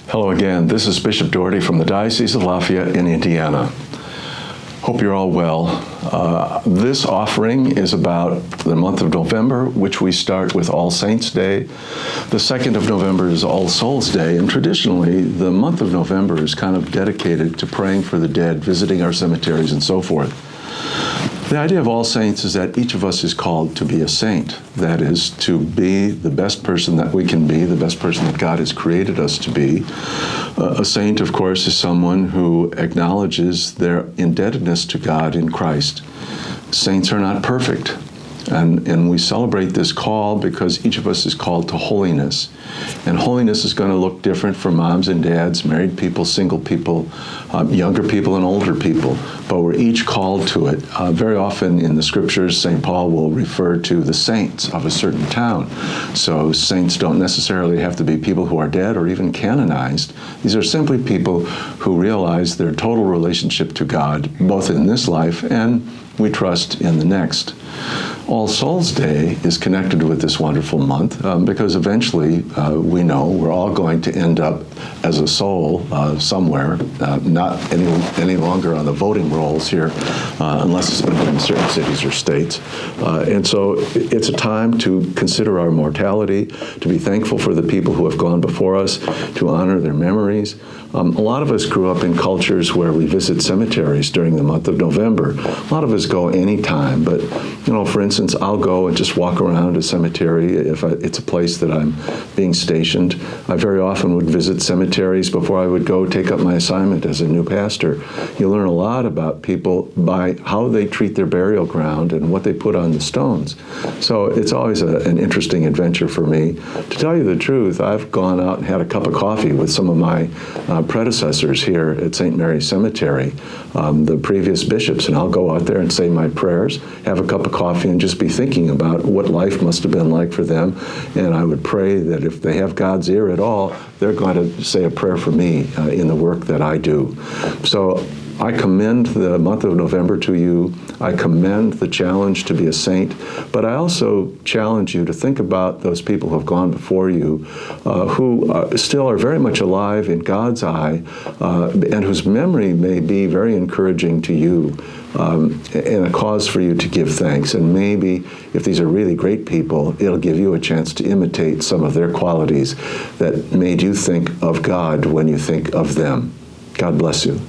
Hello again. This is Bishop Doherty from the Diocese of Lafayette-in-Indiana. Hope you're all well. This offering is about the month of November, which we start with All Saints' Day. The 2nd of November is All Souls' Day, and traditionally, the month of November is kind of dedicated to praying for the dead, visiting our cemeteries, and so forth. The idea of All Saints is that each of us is called to be a saint. That is, to be the best person that we can be, the best person that God has created us to be. A saint, of course, is someone who acknowledges their indebtedness to God in Christ. Saints are not perfect. And we celebrate this call because each of us is called to holiness. And holiness is going to look different for moms and dads, married people, single people, younger people and older people. But we're each called to it. Very often in the scriptures, St. Paul will refer to the saints of a certain town. So saints don't necessarily have to be people who are dead or even canonized. These are simply people who realize their total relationship to God, both in this life and, we trust, in the next. All Souls Day is connected with this wonderful month because eventually we know we're all going to end up as a soul somewhere, not any longer on the voting rolls here, unless in certain cities or states. And so it's a time to consider our mortality, to be thankful for the people who have gone before us, to honor their memories. A lot of us grew up in cultures where we visit cemeteries during the month of November. A lot of us go anytime, but for instance, I'll go and just walk around a cemetery if it's a place that I'm being stationed. I very often would visit cemeteries before I would go take up my assignment as a new pastor. You learn a lot about people by how they treat their burial ground and what they put on the stones. So it's always an interesting adventure for me. To tell you the truth, I've gone out and had a cup of coffee with some of my predecessors here at St. Mary's Cemetery, the previous bishops, and I'll go out there and say my prayers, have a cup of coffee, and just be thinking about what life must have been like for them. And I would pray that if they have God's ear at all, they're going to say a prayer for me in the work that I do. So I commend the month of November to you. I commend the challenge to be a saint, but I also challenge you to think about those people who have gone before you, who still are very much alive in God's eye, and whose memory may be very encouraging to you, and a cause for you to give thanks. And maybe if these are really great people, it'll give you a chance to imitate some of their qualities that made you think of God when you think of them. God bless you.